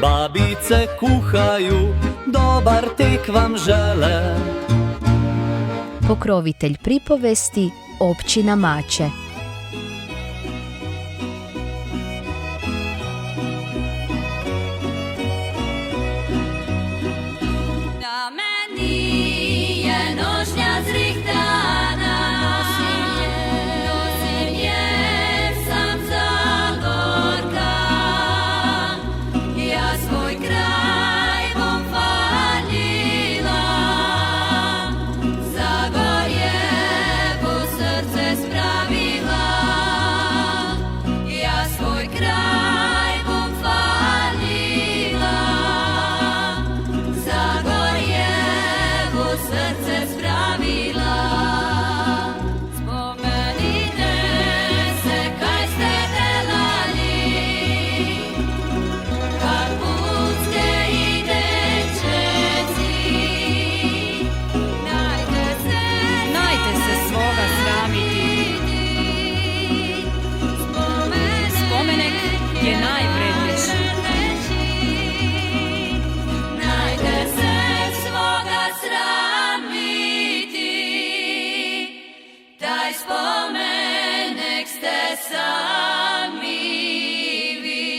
Babice kuhaju, dobar tek vam žele. Pokrovitelj pripovesti općina Mače. Na meni je nošnja zrihtana, nosim jer sam Zagorka. Ja svoj kraj bom hvalila, Zagorjevo srce spravila. Ja svoj kraj bom hvalila, Zagorjevo srce spravila. Spomenite se kaj ste delali, kad pucke i dečeci. Najte se svoga sramiti. Spomenek je najvrednejši. Najte se svoga sramiti. Taj spomenek ste sami vi.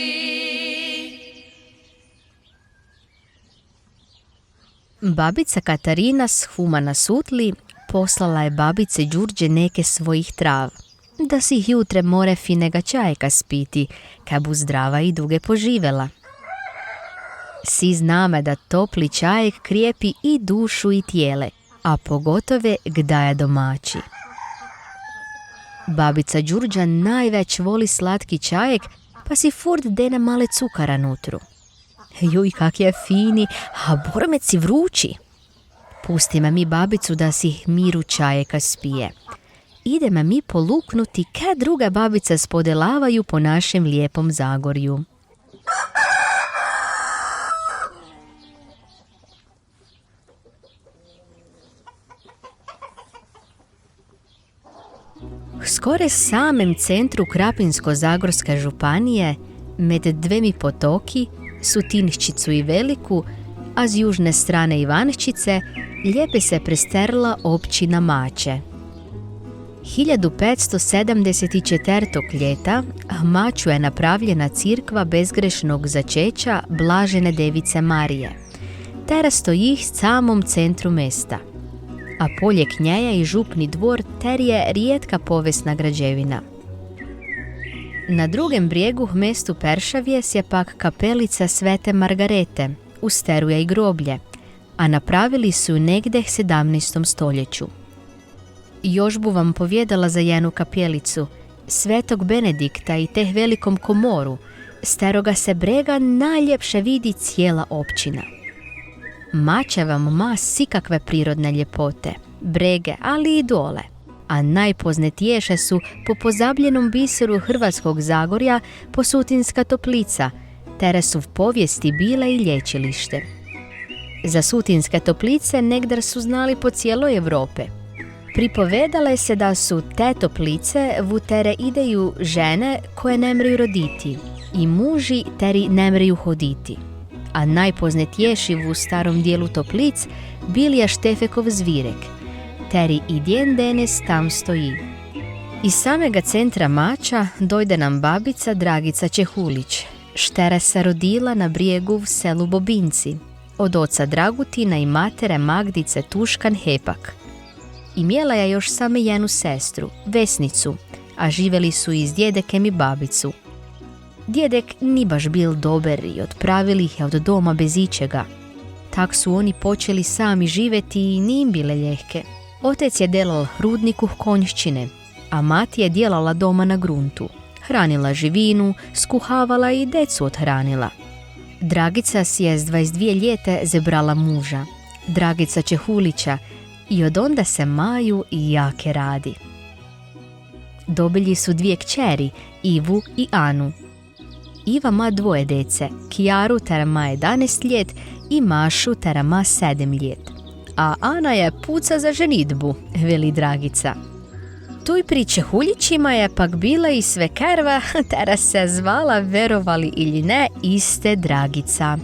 Babica Katarina s Huma na Sutli poslala je babice Đurđe neke svojih trav, da si ih jutre more finega čajka spiti, kad bu zdrava i duge poživela. Svi zname da topli čajek krijepi i dušu i tijele, a pogotove gdaje domaći. Babica Đurđa najveć voli slatki čajek, pa si furt dene male cukara nutru. Juj, kak je fini, a boromec si vrući. Pusti me mi babicu da si miru čajeka spije. Ide me mi poluknuti kad druga babica spodelavaju po našem lijepom Zagorju. Skore samem centru Krapinsko-Zagorske županije, med dvemi potoki, Sutinščicu i Veliku, a z južne strane Ivanščice, lijepe se presterla općina Mače. 1574. ljeta Maču je napravljena cirkva bezgrešnog začeća Blažene Device Marije. Teraz stoji s samom centru mesta, a polje knjeja i župni dvor ter je rijetka povijesna građevina. Na drugem brijegu mestu Peršavjes je pak kapelica Svete Margarete, uz steruja i groblje, a napravili su ju negde 17. stoljeću. Još bu vam povjedala za jednu kapjelicu, Svetog Benedikta i teh velikom komoru, staroga se brega najljepše vidi cijela općina. Mače vam ma sikakve prirodne ljepote, brege, ali i dole, a najpoznatiješe su po pozabljenom biseru Hrvatskog Zagorja Posutinska toplica, tere su v povijesti bile i lječilište. Za Sutinske toplice negdar su znali po cijeloj Europe. Pripovedale se da su te toplice v tere ideju žene koje ne mreju roditi i muži teri ne mreju hoditi. A najpoznatješi v starom dijelu toplic bil je Štefekov zvirek, teri i djen denes tam stoji. Iz samega centra Mača dojde nam babica Dragica Čehulić, štere se rodila na brijegu v selu Bobinci, od oca Dragutina i matere Magdice Tuškan Hepak. Imjela je još samo jednu sestru, Vesnicu, a živjeli su i s djedekem i babicu. Djedek ni baš bil dober i odpravili ih je od doma bez ičega. Tak su oni počeli sami živjeti i ni im bile ljehke. Otec je delal rudniku konjščine, a mati je djelala doma na gruntu. Hranila živinu, skuhavala i decu odhranila. Dragica si je s 22 ljete zebrala muža, Dragica Čehulića, i od onda se maju i jake radi. Dobili su 2 kćeri, Ivu i Anu. Iva ma 2 dece, Kijaru tera ma 11 ljet i Mašu tera ma 7 ljet. A Ana je puca za ženitbu, veli Dragica. Tu i pri Čehuljićima je pak bila i svekerva, teraz se zvala, verovali ili ne, iste Dragica.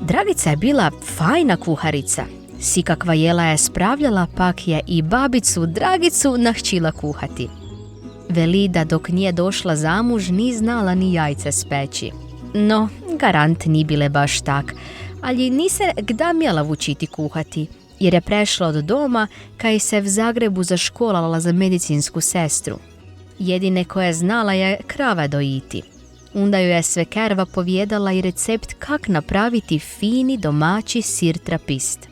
Dragica je bila fajna kuharica. Sikakva jela je spravljala, pak je i babicu Dragicu nahčila kuhati. Veli da dok nije došla zamuž ni znala ni jajce speći. No, garant ni bile baš tak, ali ni se gda mjela vučiti kuhati, jer je prešla od doma kaj se v Zagrebu zaškolala za medicinsku sestru. Jedine koje znala je krave dojiti. Onda joj je svekerva povjedala i recept kak napraviti fini domaći sir trapist.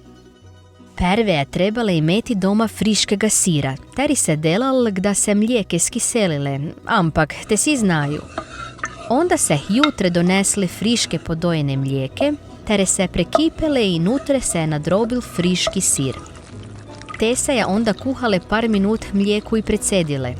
Prve je trebala imeti doma friškega sira, teri se delal gda se mlijeke skiselile, ampak te si znaju. Onda se jutre donesli friške podojene mlijeke, tere se prekipele i nutre se nadrobil friški sir. Te se je onda kuhale par minut mlijeku i precedile.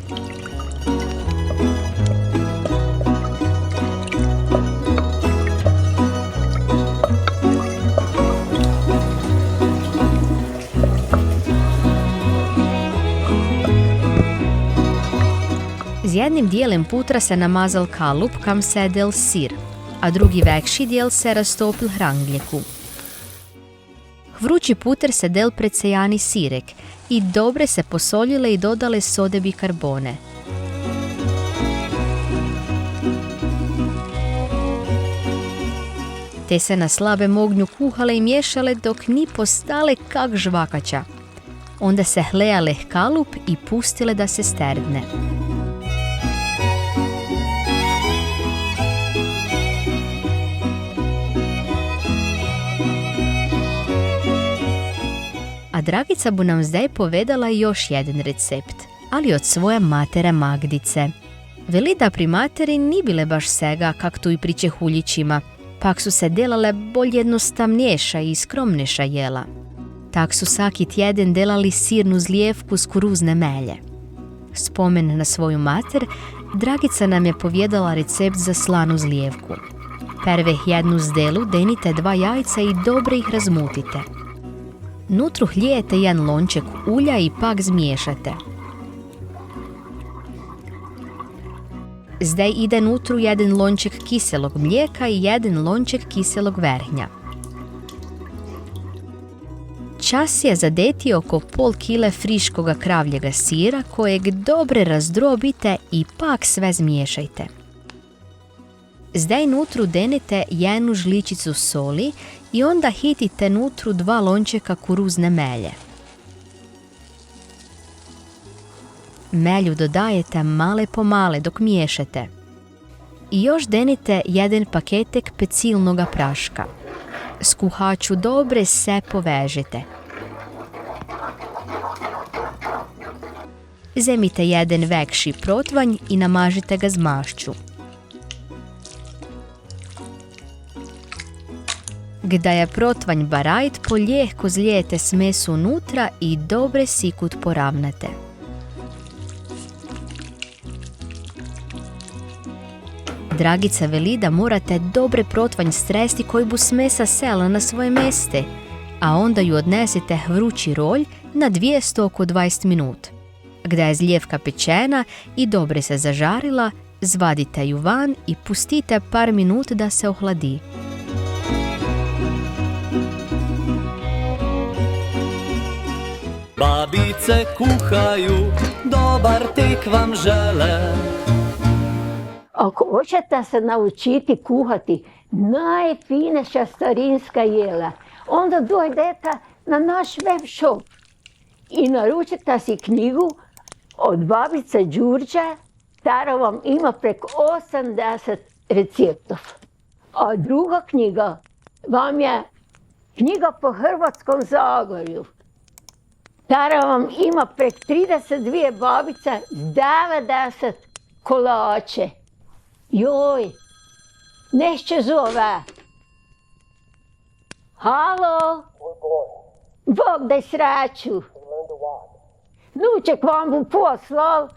Z jednim dijelem putra se namazal kalup kam se del sir, a drugi vekši dijel se rastopil hrangljeku. Vrući puter se del predsejani sirek i dobre se posoljile i dodale sode bikarbone. Te se na slabem ognju kuhale i miješale dok ni postale kak žvakača. Onda se hlejale kalup i pustile da se sterdne. A Dragica bu nam zdaj povedala još jedan recept, ali od svoje matere Magdice. Veli da pri materi ni bile baš sega kak tu i pri Čehuljićima, pak su se delale bolj jednostavnješa i skromneša jela. Tak su svaki tjeden delali sirnu zlijevku s kuruzne melje. Spomen na svoju mater, Dragica nam je povjedala recept za slanu zlijevku. Prve jednu zdelu denite 2 jajca i dobre ih razmutite. Nutru hlijete 1 lonček ulja i pak zmiješate. Zdaj ide nutru 1 lonček kiselog mlijeka i 1 lonček kiselog vrhnja. Čas je zadeti oko pol kile friškoga kravljega sira kojeg dobre razdrobite i pak sve zmiješajte. Zdaj nutru denite 1 žličicu soli i onda hitite nutru 2 lončeka kuruzne melje. Melju dodajete male po male dok miješate. I još denite 1 paketek pecilnoga praška. S kuhaču dobre se povežete. Zemite 1 vekši protvanj i namažite ga z mašću. Gda je protvanj barajt, poljehko zlijete smesu unutra i dobre sikut poravnate. Dragica veli da morate dobre protvanj stresti koji bu smesa sela na svoje meste, a onda ju odnesete vrući rolj na 200 oko 20 minut. Gda je zlijevka pečena i dobre se zažarila, zvadite ju van i pustite par minut da se ohladi. Babice kuhaju, dobar tek vam žele. Ako hoćete se naučiti kuhati najfineša starinska jela, onda dojdete na naš web shop i naručite si knjigu od babice Đurđe, tara vam ima preko 80 receptov. A druga knjiga vam je knjiga po Hrvatskom Zagorju. Tara vam ima prek 32 babice, 90 kolače. Joj, nešto zove. Halo? Bog daj sreću. Nuček vam bu poslal,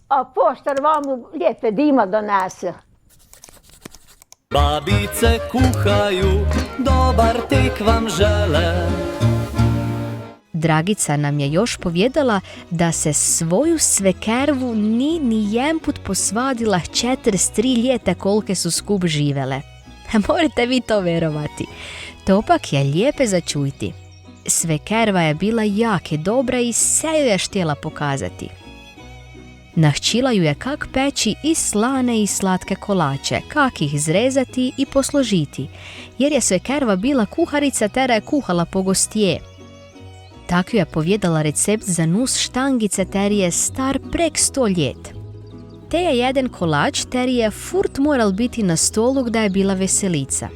a poštar vam bu lijepe dima donese. Babice kuhaju, dobar tek vam žele. Dragica nam je još povjedala da se svoju svekervu ni jedan put posvadila 43 ljeta kolike su skup živele. Morate vi to verovati. To pak je lijepe začujti. Svekerva je bila jake dobra i sve ju je štjela pokazati. Nahčila ju je kak peći i slane i slatke kolače, kak ih zrezati i posložiti, jer je svekerva bila kuharica tera je kuhala po gostije. Tako ju je povjedala recept za nus štangice ter je star prek 100 ljet. Te je jedan kolač ter je furt moral biti na stolu gdje je bila veselica.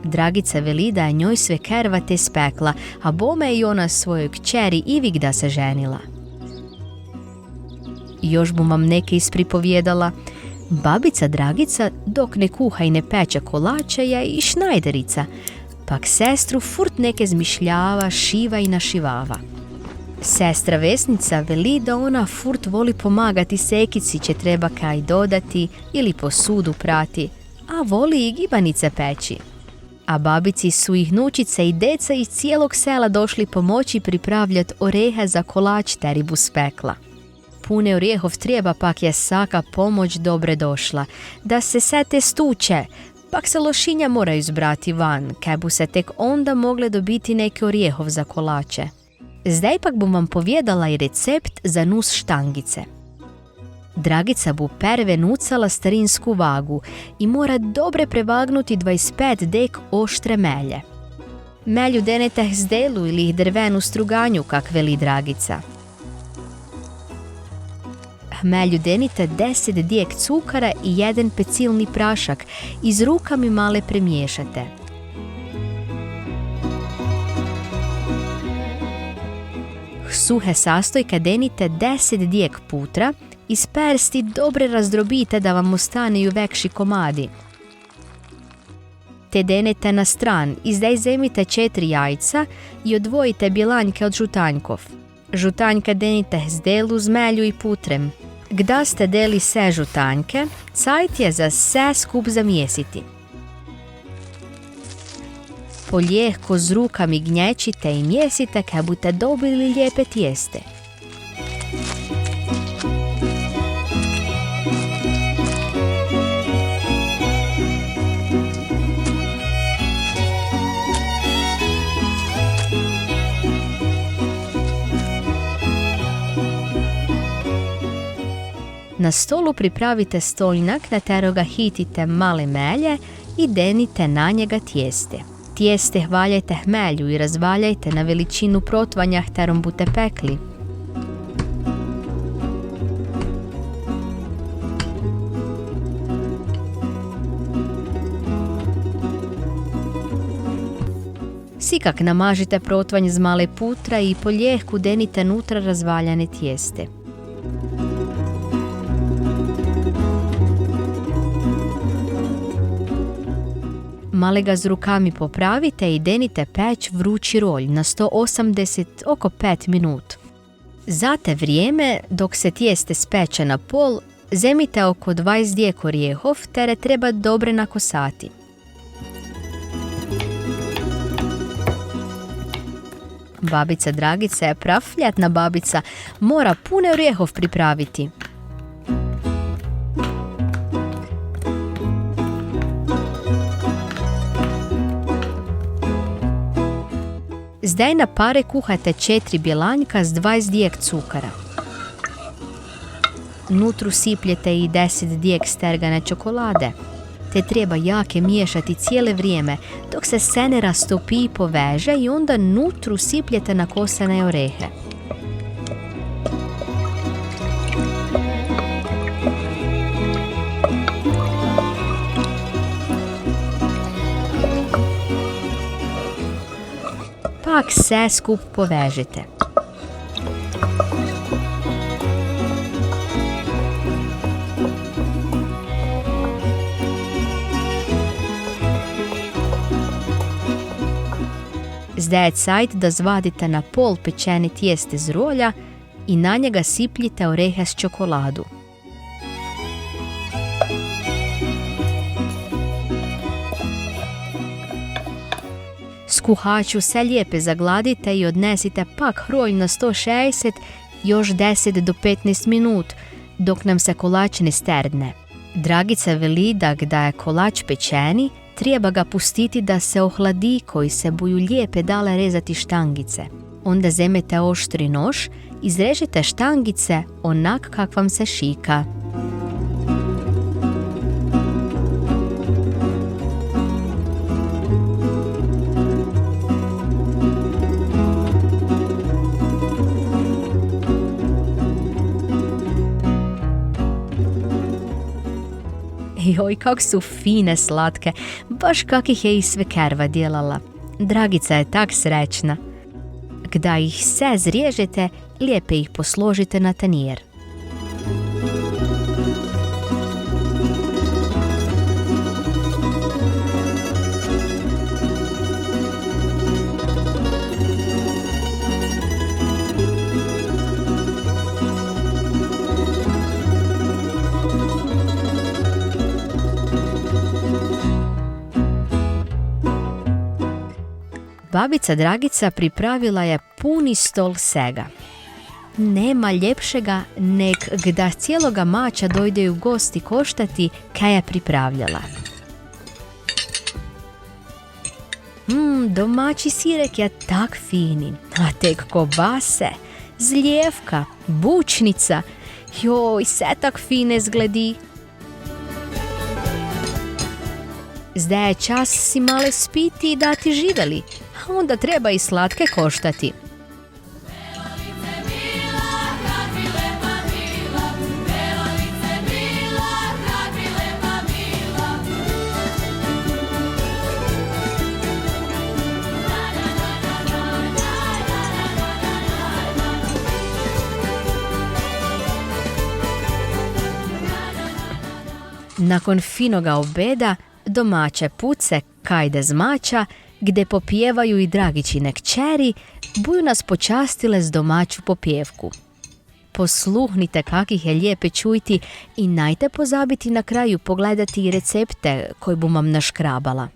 Dragica veli da je njoj svekerva te spekla, a bome je i ona svojoj kćeri Ivik da se ženila. Još bom vam neke ispripovjedala. Babica Dragica, dok ne kuha i ne peče kolače, je i šnajderica, pak sestru furt neke zmišljava, šiva i našivava. Sestra Vesnica veli da ona furt voli pomagati sekici će treba kaj dodati ili posudu prati, a voli i gibanice peći. A babici su ih nučice i deca iz cijelog sela došli pomoći pripravljati orehe za kolač teribu spekla. Pune orjehov treba pak je saka pomoć dobre došla, da se sete stuče, pak se lošinja moraju zbrati van, kaj bu se tek onda mogle dobiti neke orjehov za kolače. Zdaj pak bom vam povjedala i recept za nus štangice. Dragica bu perve nucala starinsku vagu i mora dobre prevagnuti 25 dek oštre melje. Melju denete z delu ili drvenu struganju, kak veli Dragica. Hmelju denite 10 dijek cukara i 1 pecilni prašak i z rukami male premiješate. Suhe sastojke denite 10 dijek putra i s persti dobre razdrobite da vam ostaneju vekši komadi. Te denete na stran i zdaj zemite 4 jajca i odvojite bjelanjke od žutanjkov. Žutanjke denite z delu, zmelju i putrem. Gda ste deli se žutanjke, cajt je za se skup zamjesiti. Poljehko z rukami gnječite i mjesite kaj bute dobili lijepe tijeste. Na stolu pripravite stolnjak na teroga hitite male melje i denite na njega tijeste. Tijeste hvaljajte hmelju i razvaljajte na veličinu protvanja terom bute pekli. Sikak namažite protvanj z male putra i poljehku denite nutra razvaljane tijeste. Male ga z rukami popravite i denite peć vrući rolj na 180 oko 5 minut. Za te vrijeme, dok se tijeste speče na pol, zemite oko 20 dijek orijehov, tere treba dobre nakosati. Babica Dragica je prafljatna babica, mora pune orijehov pripraviti. Zdaj na pare kuhajte 4 bjelanjka s 20 dijek cukara. Nutru sipljete i 10 dijek stergane čokolade. Te treba jake miješati cijele vrijeme dok se ne rastopi i poveže i onda nutru sipljete nakosane orehe. Pak sve skup povežite. Zdaj je cajt da zvadite na pol pečene tijeste z rolja i na njega sipljite orehe s čokoladu. Kuhaču se lijepe zagladite i odnesite pak hrolj na 160 još 10 do 15 minut, dok nam se kolač ne sterdne. Dragica veli da je kolač pečeni, treba ga pustiti da se ohladi, koji se buju lijepe dale rezati štangice. Onda zemete oštri nož, izrežite štangice onak kak vam se šika. Joj, kak su fine slatke, baš kakih je i svekerva djelala. Dragica je tak srećna. Kada ih se zriježete, lijepe ih posložite na tanjer. Babica Dragica pripravila je puni stol sega. Nema ljepšega nek gda cijeloga mača dojdeju gosti koštati kaj je pripravljala. Domaći sirek je tak fini, a tek kobase, zlijevka, bučnica, joj, se tak fine zgledi. Zdaj je čas si male spiti i dati živeli, a onda treba i slatke koštati. Nakon finoga obeda domaće puce kajde zmača, gdje popjevaju i Dragičine kćeri, buju nas počastile s domaću popjevku. Posluhnite kakih je lijepe čujti i najte pozabiti na kraju pogledati i recepte koji bu vam naškrabala.